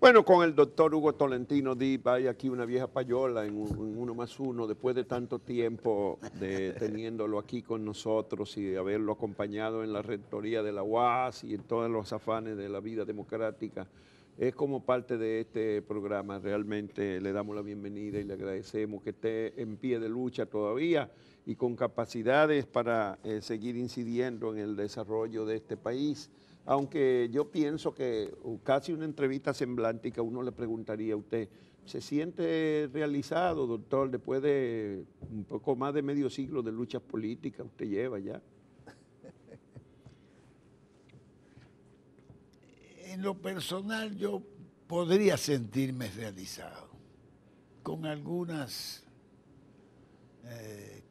Bueno, con el doctor Hugo Tolentino Dip hay aquí una vieja payola en Uno más Uno, después de tanto tiempo de teniéndolo aquí con nosotros y de haberlo acompañado en la rectoría de la UAS y en todos los afanes de la vida democrática. Es como parte de este programa, realmente le damos la bienvenida y le agradecemos que esté en pie de lucha todavía y con capacidades para seguir incidiendo en el desarrollo de este país. Aunque yo pienso que casi una entrevista semblántica uno le preguntaría a usted, ¿se siente realizado, doctor, después de un poco más de medio siglo de luchas políticas usted lleva ya? En lo personal yo podría sentirme realizado, con algunas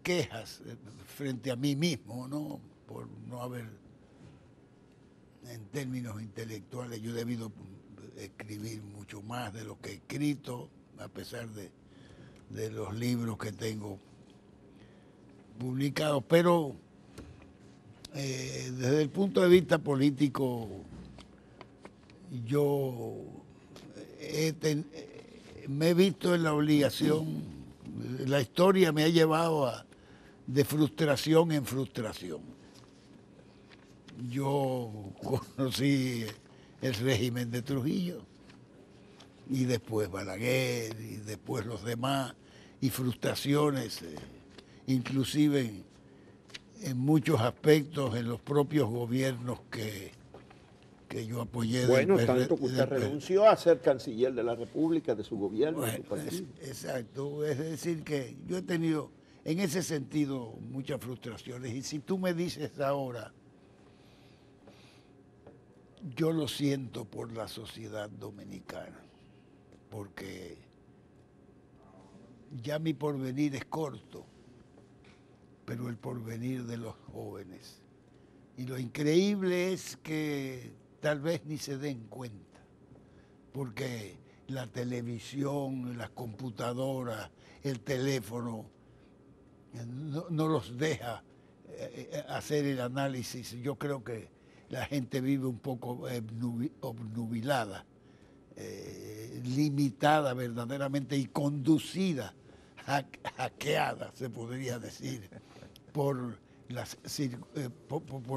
quejas frente a mí mismo, ¿no? Por no haber, en términos intelectuales, yo he debido escribir mucho más de lo que he escrito, a pesar de los libros que tengo publicados, pero desde el punto de vista político, yo me he visto en la obligación, la historia me ha llevado de frustración en frustración. Yo conocí el régimen de Trujillo y después Balaguer y después los demás y frustraciones, inclusive en muchos aspectos en los propios gobiernos que yo apoyé. Bueno, tanto que usted renunció a ser canciller de la República, de su gobierno, de su partido. Exacto, es decir que yo he tenido en ese sentido muchas frustraciones y si tú me dices ahora, yo lo siento por la sociedad dominicana, porque ya mi porvenir es corto, pero el porvenir de los jóvenes. Y lo increíble es que tal vez ni se den cuenta, porque la televisión, las computadoras, el teléfono, no los deja hacer el análisis. Yo creo que la gente vive un poco obnubilada, limitada verdaderamente y conducida, hackeada, se podría decir, por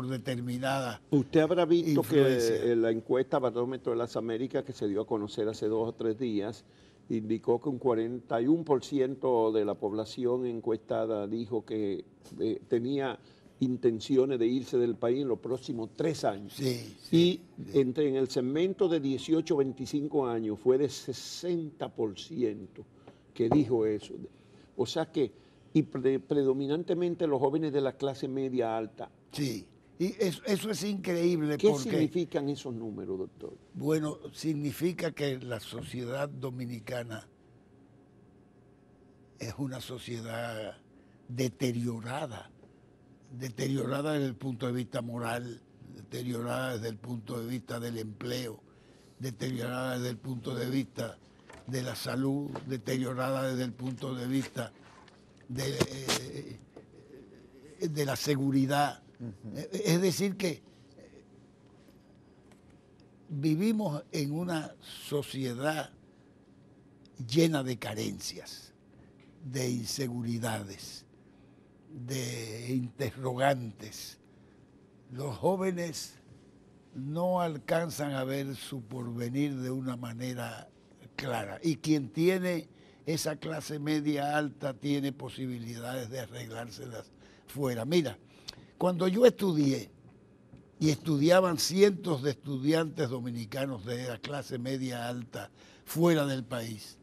determinada Usted habrá visto influencia. que la encuesta Barómetro de las Américas, que se dio a conocer hace 2 o 3 días, indicó que un 41% de la población encuestada dijo que tenía intenciones de irse del país en los próximos 3 años. Sí, y en el segmento de 18 a 25 años fue de 60% que dijo eso. O sea que, y predominantemente los jóvenes de la clase media alta. Sí, y eso es increíble. ¿Qué porque significan esos números, doctor? Bueno, significa que la sociedad dominicana es una sociedad deteriorada desde el punto de vista moral, deteriorada desde el punto de vista del empleo, deteriorada desde el punto de vista de la salud, deteriorada desde el punto de vista de la seguridad. Es decir que vivimos en una sociedad llena de carencias, de inseguridades, de interrogantes. Los jóvenes no alcanzan a ver su porvenir de una manera clara. Y quien tiene esa clase media alta tiene posibilidades de arreglárselas fuera. Mira, cuando yo estudié, y estudiaban cientos de estudiantes dominicanos de la clase media alta fuera del país,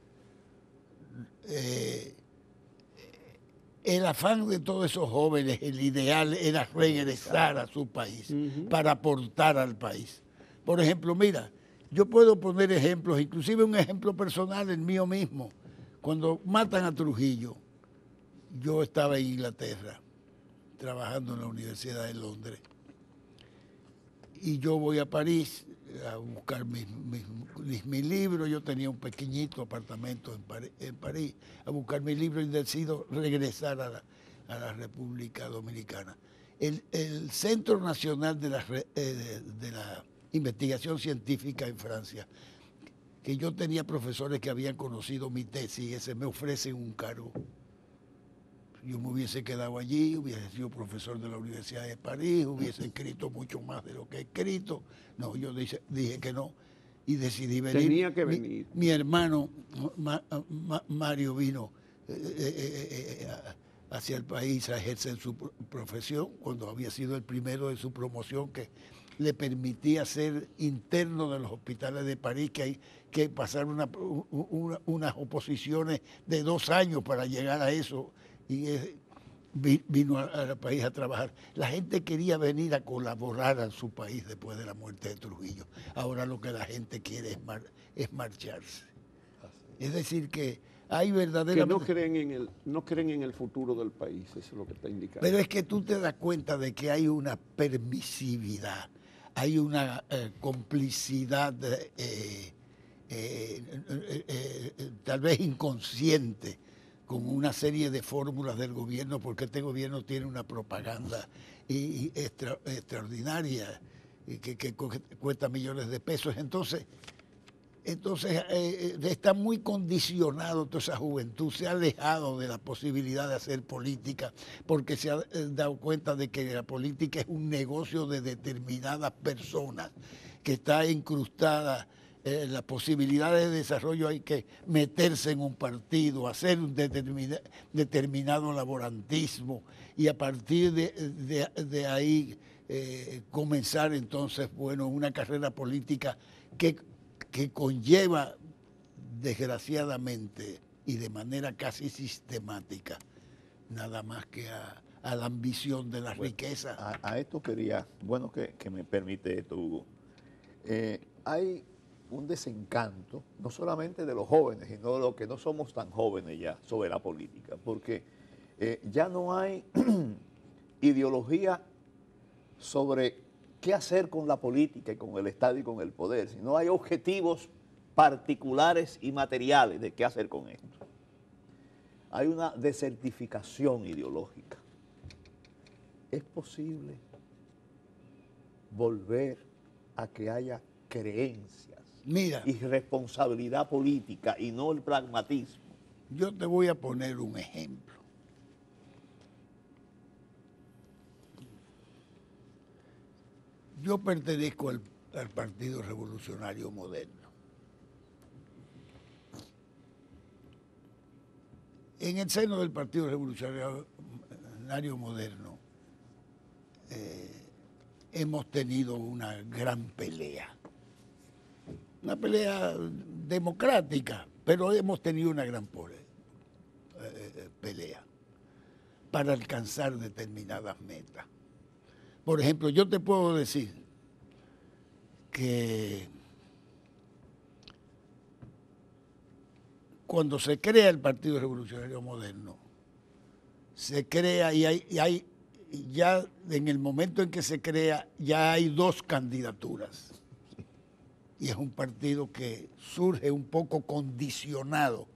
el afán de todos esos jóvenes, el ideal era regresar a su país para aportar al país. Por ejemplo, mira, yo puedo poner ejemplos, inclusive un ejemplo personal, el mío mismo. Cuando matan a Trujillo, yo estaba en Inglaterra, trabajando en la Universidad de Londres, y yo voy a París a buscar mis libros. Yo tenía un pequeñito apartamento en París, a buscar mis libros y decido regresar a la República Dominicana. El Centro Nacional de la Investigación Científica en Francia que yo tenía profesores que habían conocido mi tesis y ese me ofrecen un cargo. Yo me hubiese quedado allí, hubiese sido profesor de la Universidad de París, hubiese escrito mucho más de lo que he escrito. No, yo dije que no y decidí venir. Tenía que venir. Mi hermano Mario vino hacia el país a ejercer su profesión cuando había sido el primero de su promoción que le permitía ser interno de los hospitales de París, que hay que pasar unas oposiciones de 2 años para llegar a eso. Y vino al país a trabajar. La gente quería venir a colaborar a su país después de la muerte de Trujillo. Ahora lo que la gente quiere es marcharse. Es decir, que hay verdaderamente... Que no creen en el futuro del país, eso es lo que está indicando. Pero es que tú te das cuenta de que hay una permisividad, hay una complicidad tal vez inconsciente con una serie de fórmulas del gobierno, porque este gobierno tiene una propaganda extraordinaria que cuesta millones de pesos. Entonces está muy condicionado toda esa juventud, se ha alejado de la posibilidad de hacer política, porque se ha dado cuenta de que la política es un negocio de determinadas personas, que está incrustada las posibilidades de desarrollo. Hay que meterse en un partido, hacer un determinado laborantismo y a partir de ahí comenzar entonces, bueno, una carrera política que conlleva desgraciadamente y de manera casi sistemática nada más que a la ambición de la riqueza. A esto quería, bueno que me permite esto, Hugo. Hay un desencanto, no solamente de los jóvenes, sino de los que no somos tan jóvenes ya sobre la política, porque ya no hay ideología sobre qué hacer con la política y con el Estado y con el poder, sino hay objetivos particulares y materiales de qué hacer con esto. Hay una desertificación ideológica. ¿Es posible volver a que haya creencias y responsabilidad política y no el pragmatismo? Yo te voy a poner un ejemplo. Yo pertenezco al Partido Revolucionario Moderno. En el seno del Partido Revolucionario Moderno hemos tenido una gran pelea. Una pelea democrática, pero hemos tenido una gran pelea para alcanzar determinadas metas. Por ejemplo, yo te puedo decir que cuando se crea el Partido Revolucionario Moderno, se crea y hay ya en el momento en que se crea, ya hay 2 candidaturas. Y es un partido que surge un poco condicionado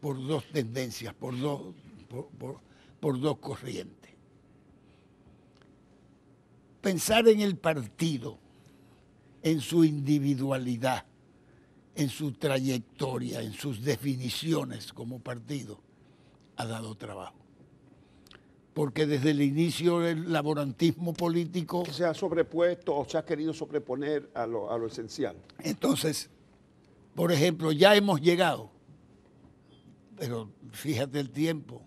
por 2 tendencias, por dos corrientes. Pensar en el partido, en su individualidad, en su trayectoria, en sus definiciones como partido, ha dado trabajo. Porque desde el inicio del laborantismo político... Se ha sobrepuesto o se ha querido sobreponer a lo esencial. Entonces, por ejemplo, ya hemos llegado, pero fíjate el tiempo,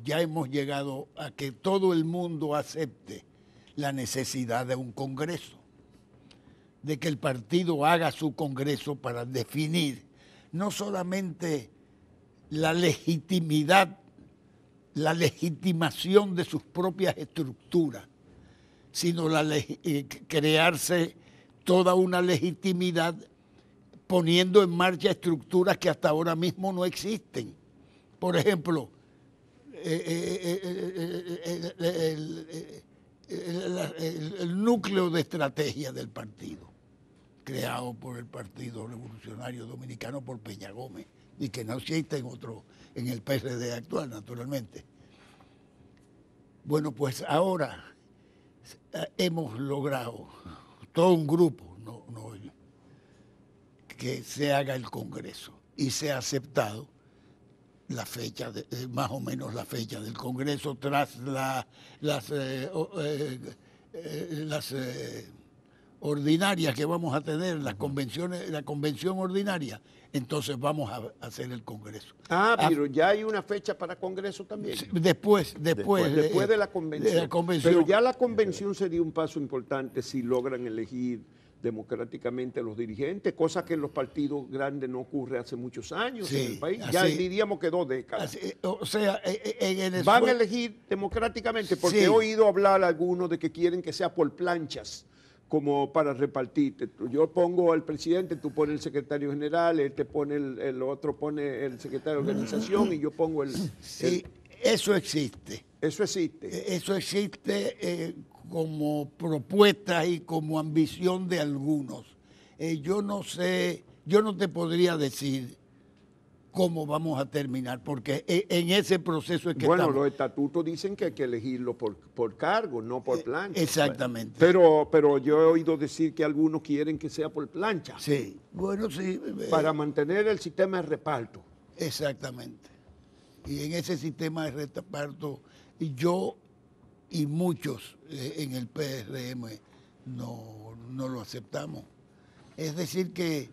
ya hemos llegado a que todo el mundo acepte la necesidad de un congreso, de que el partido haga su congreso para definir no solamente la legitimidad, la legitimación de sus propias estructuras, sino crearse toda una legitimidad poniendo en marcha estructuras que hasta ahora mismo no existen. Por ejemplo, el núcleo de estrategia del partido, creado por el Partido Revolucionario Dominicano por Peña Gómez, y que no existe en el PRD actual, naturalmente. Bueno, pues ahora hemos logrado todo un grupo, que se haga el Congreso y se ha aceptado la fecha, más o menos la fecha del Congreso tras las ordinarias que vamos a tener, las convenciones, la convención ordinaria, entonces vamos a hacer el Congreso. Pero ya hay una fecha para Congreso también. Después de la convención. Pero ya la convención sería un paso importante si logran elegir democráticamente los dirigentes, cosa que en los partidos grandes no ocurre hace muchos años en el país. Ya diríamos que 2 décadas. O sea, van a elegir democráticamente, porque he oído hablar algunos de que quieren que sea por planchas, como para repartirte. Yo pongo al presidente, tú pones el secretario general, él te pone el otro pone el secretario de organización y yo pongo eso existe. Eso existe. Eso existe como propuesta y como ambición de algunos. Yo no sé, yo no te podría decir cómo vamos a terminar, porque en ese proceso es que bueno, estamos. Los estatutos dicen que hay que elegirlo por cargo, no por plancha. Exactamente. Pero yo he oído decir que algunos quieren que sea por plancha. Sí, bueno, sí. Para mantener el sistema de reparto. Exactamente. Y en ese sistema de reparto, yo y muchos en el PRM no lo aceptamos. Es decir que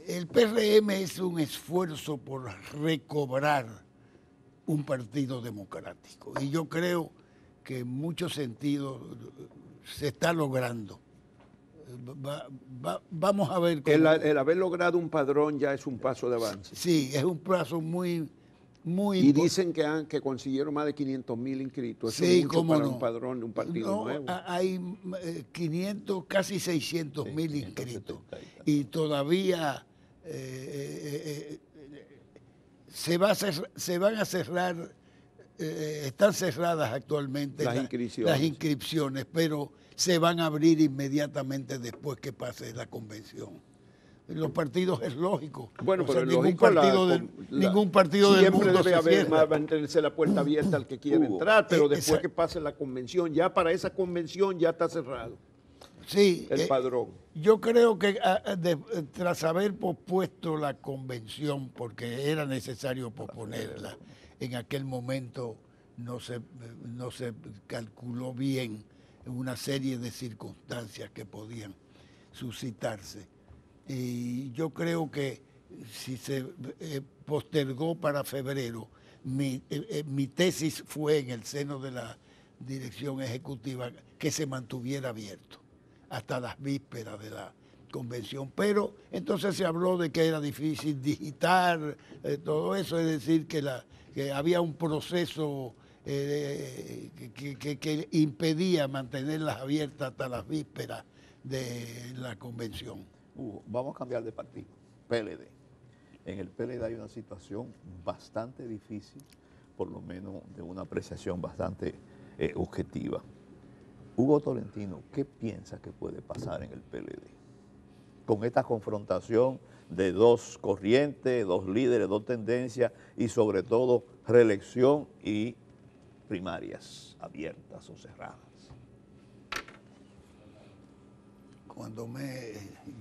el PRM es un esfuerzo por recobrar un partido democrático. Y yo creo que en muchos sentidos se está logrando. Vamos a ver cómo. El haber logrado un padrón ya es un paso de avance. Sí, es un paso muy... Y dicen que consiguieron más de 500,000 inscritos. Eso es mucho para un padrón de un partido nuevo. Hay 500, casi 600,000 inscritos. Y todavía se van a cerrar, están cerradas actualmente las inscripciones, pero se van a abrir inmediatamente después que pase la convención. Los partidos es lógico. Bueno, pero ningún partido del mundo siempre debe se haber mantenerse la puerta abierta al que quiera entrar, pero después que pase la convención, ya para esa convención ya está cerrado. Sí, el padrón. Yo creo que tras haber pospuesto la convención, porque era necesario posponerla, en aquel momento no se calculó bien una serie de circunstancias que podían suscitarse. Y yo creo que si se postergó para febrero, mi tesis fue en el seno de la dirección ejecutiva que se mantuviera abierto hasta las vísperas de la convención. Pero entonces se habló de que era difícil digitar todo eso, es decir, que había un proceso que impedía mantenerlas abiertas hasta las vísperas de la convención. Vamos a cambiar de partido, PLD. En el PLD hay una situación bastante difícil, por lo menos de una apreciación bastante objetiva. Hugo Tolentino, ¿qué piensa que puede pasar en el PLD? Con esta confrontación de 2 corrientes, 2 líderes, 2 tendencias y sobre todo reelección y primarias abiertas o cerradas. Cuando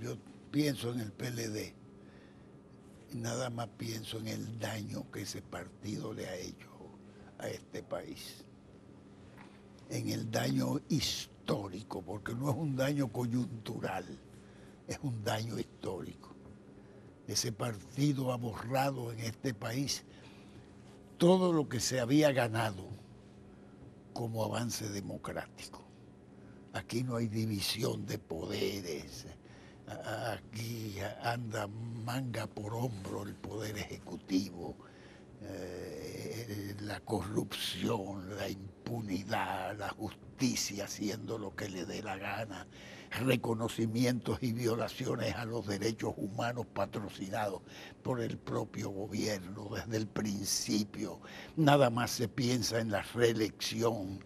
yo pienso en el PLD, nada más pienso en el daño que ese partido le ha hecho a este país. En el daño histórico, porque no es un daño coyuntural, es un daño histórico. Ese partido ha borrado en este país todo lo que se había ganado como avance democrático. Aquí no hay división de poderes, aquí anda manga por hombro el poder ejecutivo, la corrupción, la impunidad, la justicia haciendo lo que le dé la gana, reconocimientos y violaciones a los derechos humanos patrocinados por el propio gobierno desde el principio. Nada más se piensa en la reelección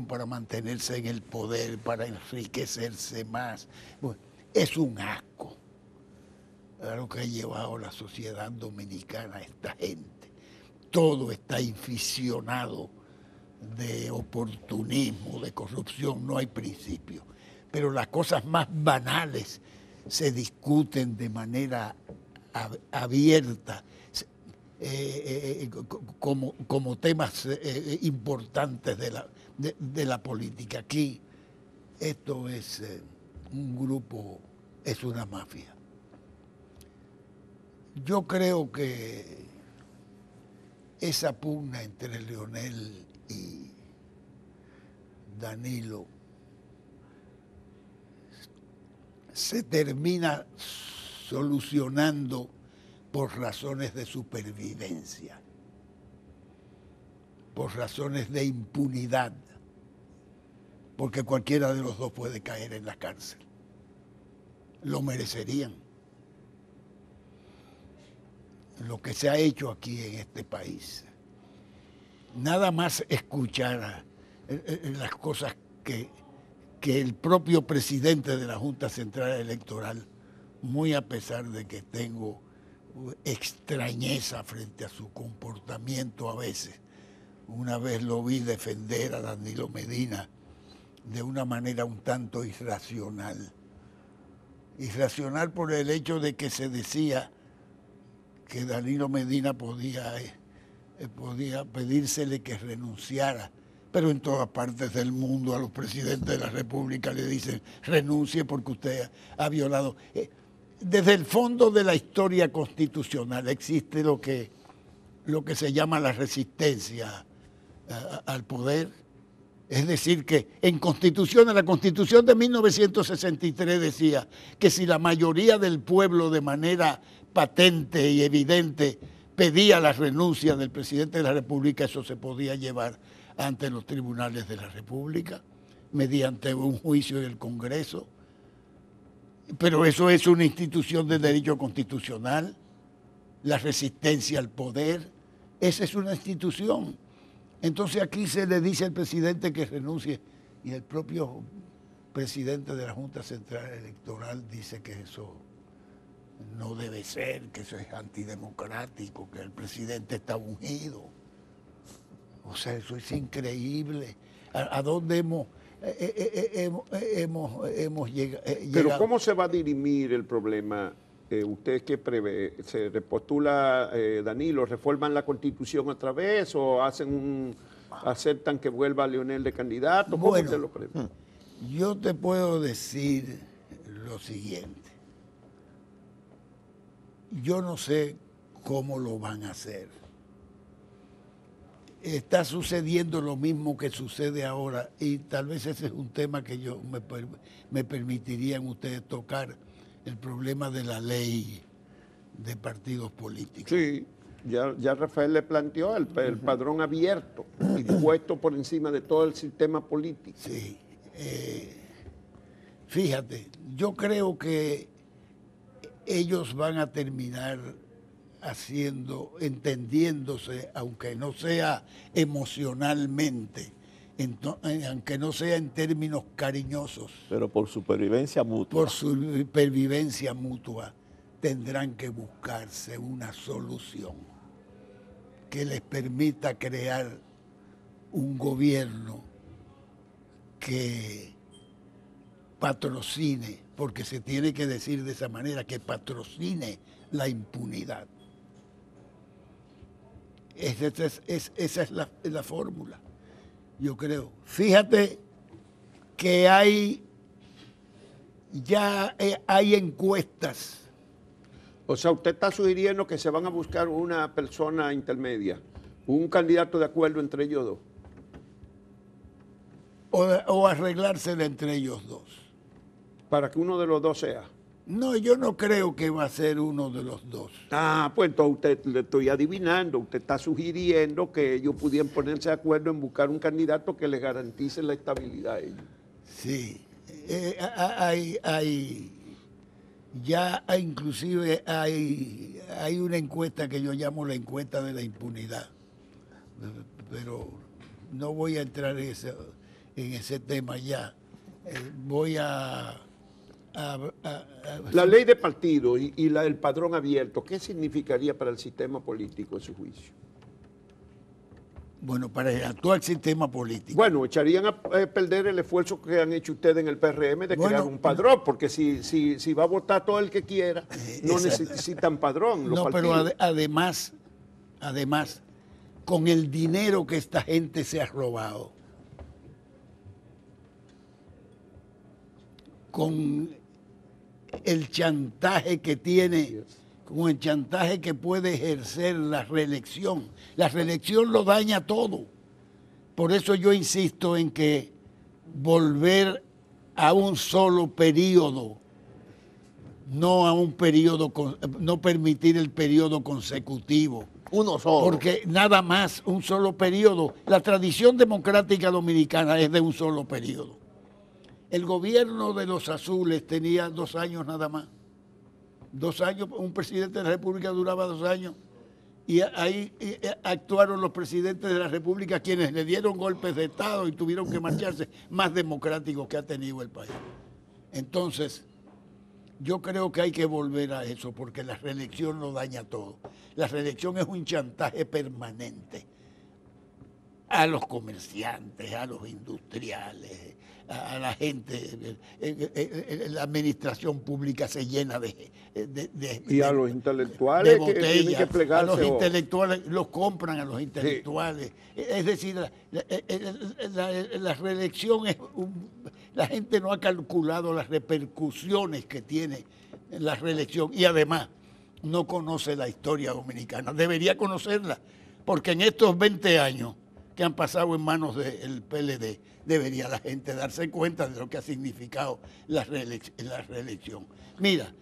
para mantenerse en el poder, para enriquecerse más. Bueno, es un asco a lo que ha llevado la sociedad dominicana a esta gente. Todo está inficionado de oportunismo, de corrupción, no hay principio. Pero las cosas más banales se discuten de manera abierta como temas importantes de la política. Aquí esto es un grupo, es una mafia. Yo creo que esa pugna entre Leonel y Danilo se termina solucionando por razones de supervivencia, por razones de impunidad, porque cualquiera de los dos puede caer en la cárcel. Lo merecerían. Lo que se ha hecho aquí en este país. Nada más escuchar las cosas que el propio presidente de la Junta Central Electoral, muy a pesar de que tengo extrañeza frente a su comportamiento a veces, una vez lo vi defender a Danilo Medina de una manera un tanto irracional. Irracional por el hecho de que se decía que Danilo Medina podía pedírsele que renunciara, pero en todas partes del mundo a los presidentes de la República le dicen renuncie porque usted ha violado. Desde el fondo de la historia constitucional existe lo que se llama la resistencia al poder. Es decir, que en la Constitución de 1963 decía que si la mayoría del pueblo de manera patente y evidente pedía la renuncia del presidente de la República, eso se podía llevar ante los tribunales de la República, mediante un juicio del Congreso. Pero eso es una institución de derecho constitucional, la resistencia al poder, esa es una institución. Entonces aquí se le dice al presidente que renuncie y el propio presidente de la Junta Central Electoral dice que eso no debe ser, que eso es antidemocrático, que el presidente está ungido. O sea, eso es increíble. ¿A dónde hemos llegado? Pero ¿cómo se va a dirimir el problema? ¿Usted qué prevé? ¿Se repostula Danilo, reforman la Constitución otra vez o aceptan que vuelva Leonel de candidato? ¿Cómo Bueno, usted lo prevé? Yo te puedo decir lo siguiente. Yo no sé cómo lo van a hacer. Está sucediendo lo mismo que sucede ahora y tal vez ese es un tema que me permitirían ustedes tocar, el problema de la ley de partidos políticos. Sí, ya Rafael le planteó el padrón abierto y puesto por encima de todo el sistema político. Sí. Fíjate, yo creo que ellos van a terminar entendiéndose, aunque no sea emocionalmente, aunque no sea en términos cariñosos. Pero por supervivencia mutua. Por supervivencia mutua, tendrán que buscarse una solución que les permita crear un gobierno que patrocine, porque se tiene que decir de esa manera, que patrocine la impunidad. Esa es la fórmula, yo creo. Fíjate que ya hay encuestas. O sea, usted está sugiriendo que se van a buscar una persona intermedia, un candidato de acuerdo entre ellos dos. O arreglársela entre ellos dos. Para que uno de los dos sea. No, yo no creo que va a ser uno de los dos. Ah, pues entonces usted le estoy adivinando. Usted está sugiriendo que ellos pudieran ponerse de acuerdo en buscar un candidato que les garantice la estabilidad a ellos. Sí. Inclusive hay una encuesta que yo llamo la encuesta de la impunidad. Pero no voy a entrar en ese tema ya. Voy a la ley de partido y el padrón abierto, ¿qué significaría para el sistema político en su juicio? Bueno, para el actual sistema político. Bueno, echarían a perder el esfuerzo que han hecho ustedes en el PRM de crear un padrón, porque si va a votar todo el que quiera, no necesitan padrón. No, pero además, con el dinero que esta gente se ha robado, con el chantaje que tiene, con el chantaje que puede ejercer la reelección. La reelección lo daña todo. Por eso yo insisto en que volver a un solo periodo, no a un periodo, no permitir el periodo consecutivo. Uno solo. Porque nada más, un solo periodo. La tradición democrática dominicana es de un solo periodo. El gobierno de los azules tenía 2 años nada más. 2 años, un presidente de la República duraba 2 años. Y ahí actuaron los presidentes de la República quienes le dieron golpes de Estado y tuvieron que marcharse, más democráticos que ha tenido el país. Entonces, yo creo que hay que volver a eso porque la reelección lo daña todo. La reelección es un chantaje permanente a los comerciantes, a los industriales, a la gente. La administración pública se llena y a los intelectuales de que tienen que plegarse. A los intelectuales, los compran a los intelectuales. Sí. Es decir, la reelección es la gente no ha calculado las repercusiones que tiene la reelección y además no conoce la historia dominicana. Debería conocerla, porque en estos 20 años que han pasado en manos del PLD, debería la gente darse cuenta de lo que ha significado la reelección. Mira,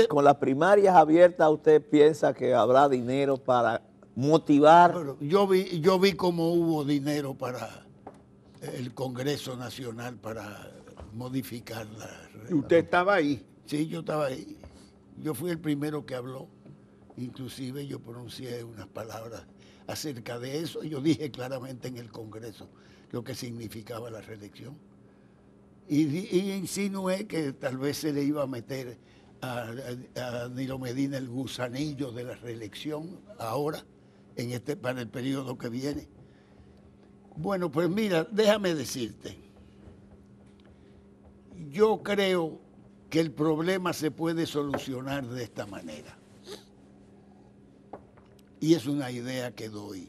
con las primarias abiertas, ¿usted piensa que habrá dinero para motivar? Bueno, yo vi cómo hubo dinero para el Congreso Nacional para modificar la... ¿Usted estaba ahí? Sí, yo estaba ahí. Yo fui el primero que habló. Inclusive yo pronuncié unas palabras acerca de eso. Yo dije claramente en el Congreso lo que significaba la reelección. Y insinué que tal vez se le iba a meter a Danilo Medina el gusanillo de la reelección ahora, para el periodo que viene. Bueno, pues mira, déjame decirte. Yo creo que el problema se puede solucionar de esta manera. Y es una idea que doy.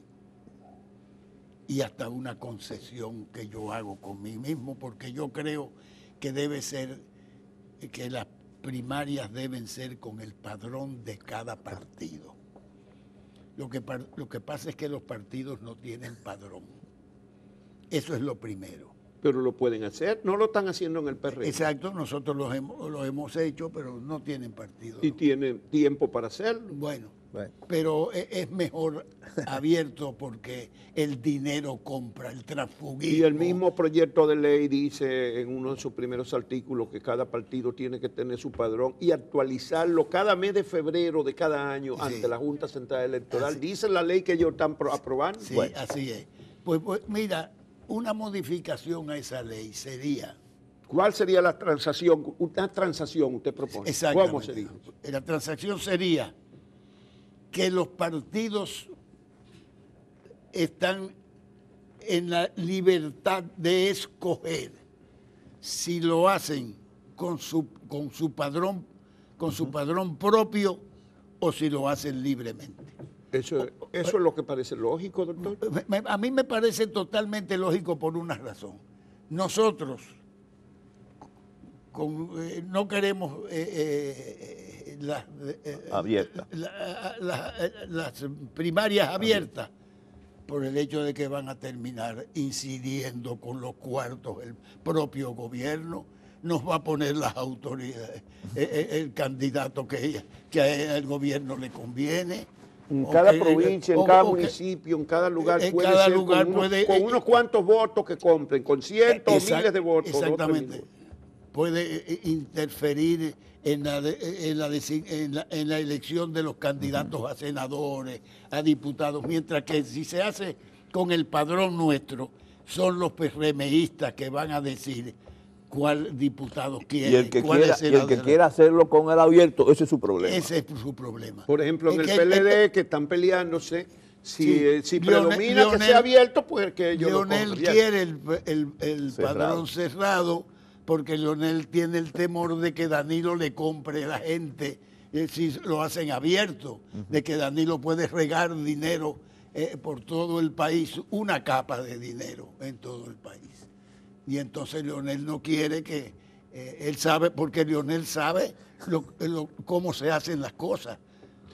Y hasta una concesión que yo hago con mí mismo, porque yo creo que debe ser, que las primarias deben ser con el padrón de cada partido. Lo que pasa es que los partidos no tienen padrón. Eso es lo primero. Pero lo pueden hacer, no lo están haciendo en el PRM. Exacto, nosotros lo hemos hecho, pero no tienen partido. Y tienen tiempo para hacerlo. Bueno, pero es mejor abierto porque el dinero compra, el transfugismo. Y el mismo proyecto de ley dice en uno de sus primeros artículos que cada partido tiene que tener su padrón y actualizarlo cada mes de febrero de cada año ante la Junta Central Electoral. Dice la ley que ellos están aprobando. Sí, así es. Pues mira, una modificación a esa ley sería... ¿Cuál sería la transacción? Una transacción usted propone. Exactamente. ¿Cómo sería? La transacción sería que los partidos están en la libertad de escoger si lo hacen con su padrón propio o si lo hacen libremente. Eso es lo que parece lógico, doctor. A mí me parece totalmente lógico por una razón. Nosotros no queremos las primarias abiertas por el hecho de que van a terminar incidiendo con los cuartos el propio gobierno. Nos va a poner las autoridades, el candidato que al gobierno le conviene. En cada provincia, en cada municipio, en cada lugar con unos cuantos votos que compren, con cientos o miles de votos. Exactamente. Puede interferir en la elección de los candidatos a senadores, a diputados, mientras que si se hace con el padrón nuestro, son los PRMistas que van a decir cuál diputado quiere. Y el que quiera hacerlo con el abierto, ese es su problema. Ese es su problema. Por ejemplo, en el PLD que están peleándose Si predomina que sea abierto, pues que ellos Leonel lo compren. quiere el padrón cerrado porque Leonel tiene el temor de que Danilo le compre a la gente si lo hacen abierto, de que Danilo puede regar dinero por todo el país, una capa de dinero en todo el país. Y entonces Leonel no quiere que, él sabe, porque Leonel sabe cómo se hacen las cosas,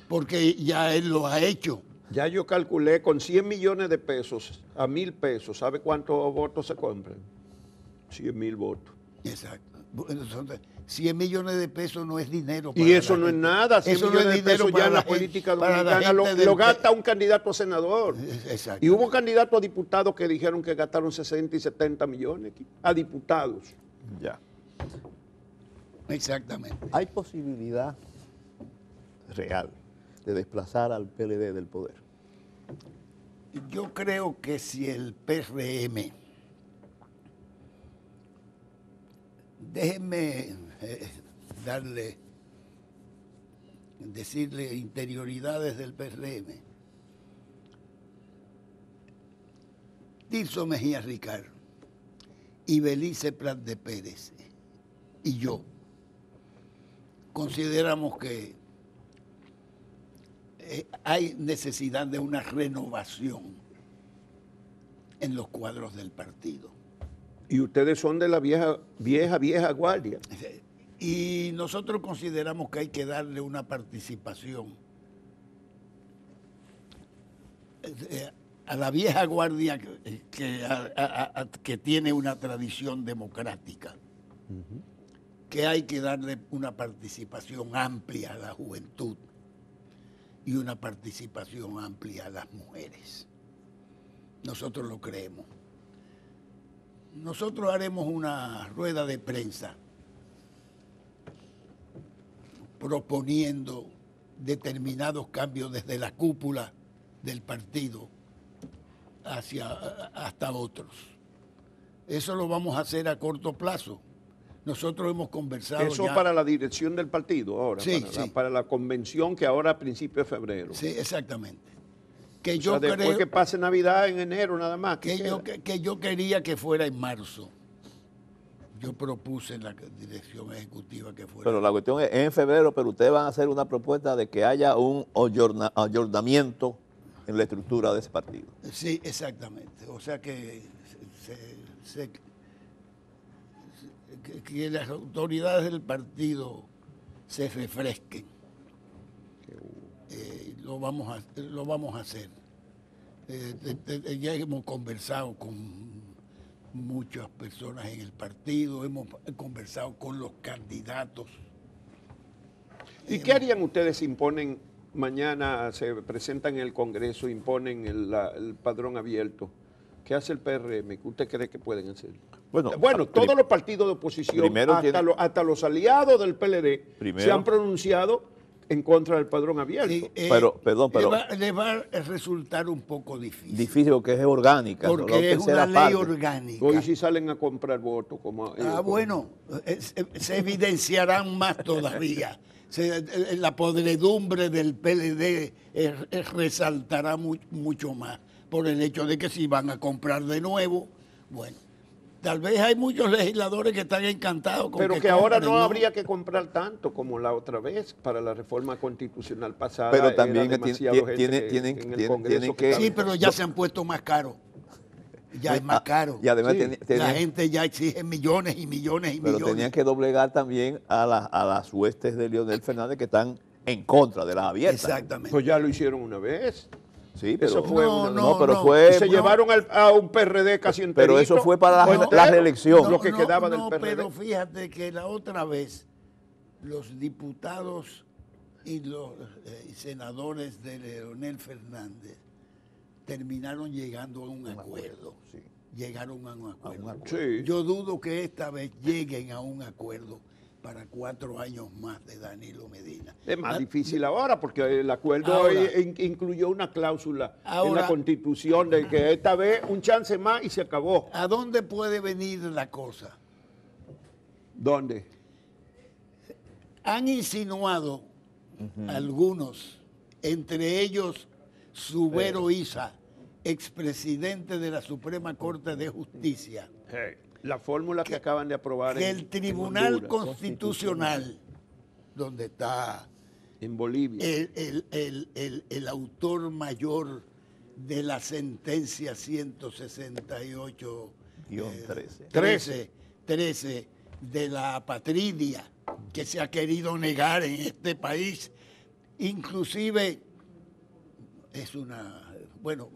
porque ya él lo ha hecho. Ya yo calculé con 100 millones de pesos a 1.000 pesos. ¿Sabe cuántos votos se compran? 100.000 votos. Exacto. 100 millones de pesos no es dinero. Y eso no es nada. 100 eso millones no es de pesos dinero ya en la gente, política para la dominicana gente lo gasta un candidato a senador. Exacto. Y hubo candidatos a diputados que dijeron que gastaron 60 y 70 millones a diputados. Ya. Exactamente. ¿Hay posibilidad real de desplazar al PLD del poder? Yo creo que si el PRM, déjenme decirle interioridades del PRM. Tirso Mejía Ricard y Belice Prat de Pérez y yo consideramos que hay necesidad de una renovación en los cuadros del partido. Y ustedes son de la vieja guardia. Y nosotros consideramos que hay que darle una participación a la vieja guardia que tiene una tradición democrática, que hay que darle una participación amplia a la juventud y una participación amplia a las mujeres. Nosotros lo creemos. Nosotros haremos una rueda de prensa proponiendo determinados cambios desde la cúpula del partido hasta otros. Eso lo vamos a hacer a corto plazo. Nosotros hemos conversado Eso ya. para la dirección del partido ahora, Sí, para la convención que ahora a principios de febrero. Sí, exactamente. Que O sea, después que pase Navidad en enero nada más. que yo quería que fuera en marzo. Yo propuse en la dirección ejecutiva que fuera. Pero la cuestión es en febrero, pero ustedes van a hacer una propuesta de que haya un ayornamiento en la estructura de ese partido. Sí, exactamente. O sea que que las autoridades del partido se refresquen. Lo vamos a hacer. Ya hemos conversado con muchas personas en el partido, hemos conversado con los candidatos. ¿Y qué harían ustedes si imponen, mañana se presentan en el Congreso, imponen el padrón abierto? ¿Qué hace el PRM? ¿Qué usted cree que pueden hacer? Bueno, todos los partidos de oposición, hasta los aliados del PLD, se han pronunciado en contra del padrón abierto. Sí, pero le va a resultar un poco difícil. Difícil porque es orgánica. Porque es una ley orgánica. Hoy si salen a comprar votos. Bueno, se evidenciarán más todavía. La podredumbre del PLD resaltará mucho más por el hecho de que si van a comprar de nuevo, bueno. Tal vez hay muchos legisladores que están encantados con pero que ahora no habría que comprar tanto como la otra vez para la reforma constitucional pasada. Pero también tienen que... Sí, pero ya se han puesto más caros. Ya es más caro. Y además la gente ya exige millones y millones y millones. Pero tenían que doblegar también a las huestes de Leonel Fernández que están en contra de las abiertas. Exactamente. Pues ya lo hicieron una vez. Sí, pero eso fue fue llevaron a un PRD casi enterito. Pero eso fue para la reelección. Lo que quedaba del PRD. Pero fíjate que la otra vez los diputados y los senadores de Leonel Fernández terminaron llegando a un acuerdo. Sí. Llegaron a un acuerdo. Sí. Yo dudo que esta vez lleguen a un acuerdo para 4 años más de Danilo Medina. Es más difícil ahora porque el acuerdo incluyó una cláusula en la Constitución de que esta vez un chance más y se acabó. ¿A dónde puede venir la cosa? ¿Dónde? Han insinuado algunos, entre ellos Subero Isa, expresidente de la Suprema Corte de Justicia, La fórmula que acaban de aprobar que el en Tribunal Honduras, Constitucional, donde está en Bolivia. el autor mayor de la sentencia 168 13 de la apatridia que se ha querido negar en este país, inclusive es una, bueno,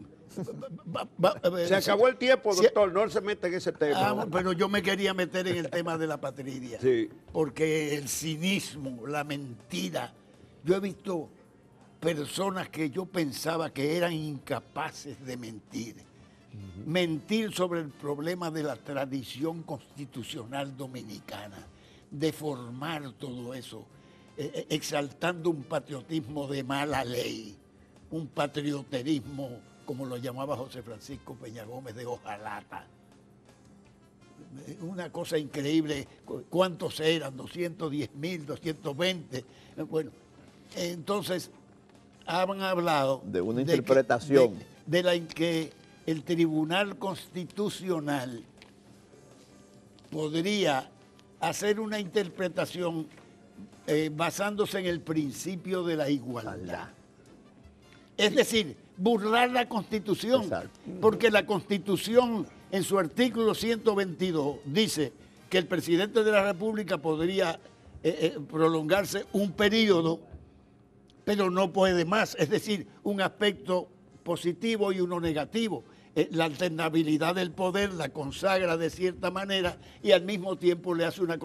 se acabó el tiempo, doctor, no se mete en ese tema. pero yo me quería meter en el tema de la apatridia, sí, porque el cinismo, la mentira, yo he visto personas que yo pensaba que eran incapaces de mentir. Mentir sobre el problema de la tradición constitucional dominicana, deformar todo eso, exaltando un patriotismo de mala ley, un patrioterismo, como lo llamaba José Francisco Peña Gómez, de hojalata. Una cosa increíble. ¿Cuántos eran? 210,000, 220. Bueno, entonces han hablado de una interpretación de la que el Tribunal Constitucional podría hacer una interpretación basándose en el principio de la igualdad. Es decir, burlar la Constitución. Exacto. Porque la Constitución en su artículo 122 dice que el presidente de la República podría prolongarse un periodo, pero no puede más. Es decir, un aspecto positivo y uno negativo. La alternabilidad del poder la consagra de cierta manera y al mismo tiempo le hace una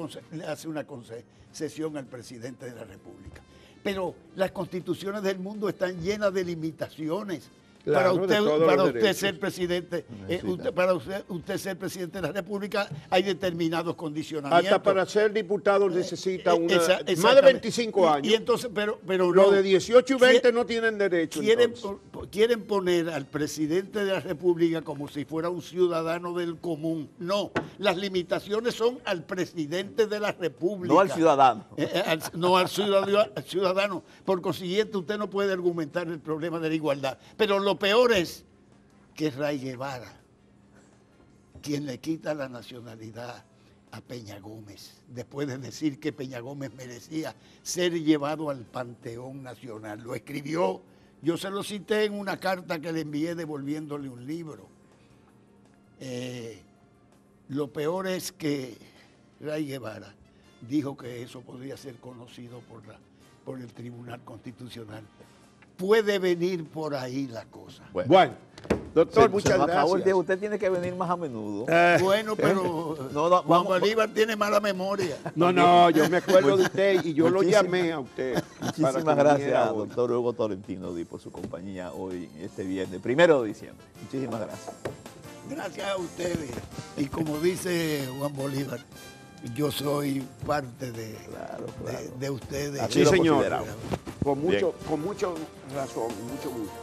concesión al presidente de la República. Pero las constituciones del mundo están llenas de limitaciones. Claro, para usted ser presidente, usted ser presidente de la República, hay determinados condicionamientos. Hasta para ser diputado necesita más de 25 años. Y entonces, pero los de 18 y 20 no tienen derecho. Quieren poner al presidente de la República como si fuera un ciudadano del común. No, las limitaciones son al presidente de la República. No al ciudadano. No al ciudadano. Por consiguiente, usted no puede argumentar el problema de la igualdad. Pero lo peor es que Ray Guevara, quien le quita la nacionalidad a Peña Gómez, después de decir que Peña Gómez merecía ser llevado al Panteón Nacional, lo escribió, yo se lo cité en una carta que le envié devolviéndole un libro. Lo peor es que Ray Guevara dijo que eso podría ser conocido por el Tribunal Constitucional. Puede venir por ahí la cosa. Bueno, doctor, muchas gracias. Usted tiene que venir más a menudo. Bueno, pero Juan Bolívar tiene mala memoria. No, yo me acuerdo de usted y yo lo llamé a usted. Muchísimas gracias, doctor Hugo Tolentino Díaz, por su compañía hoy, este viernes, 1 de diciembre. Muchísimas gracias. Gracias a ustedes. Y como dice Juan Bolívar, yo soy parte de ustedes. Sí, señor. Con mucha razón, mucho gusto.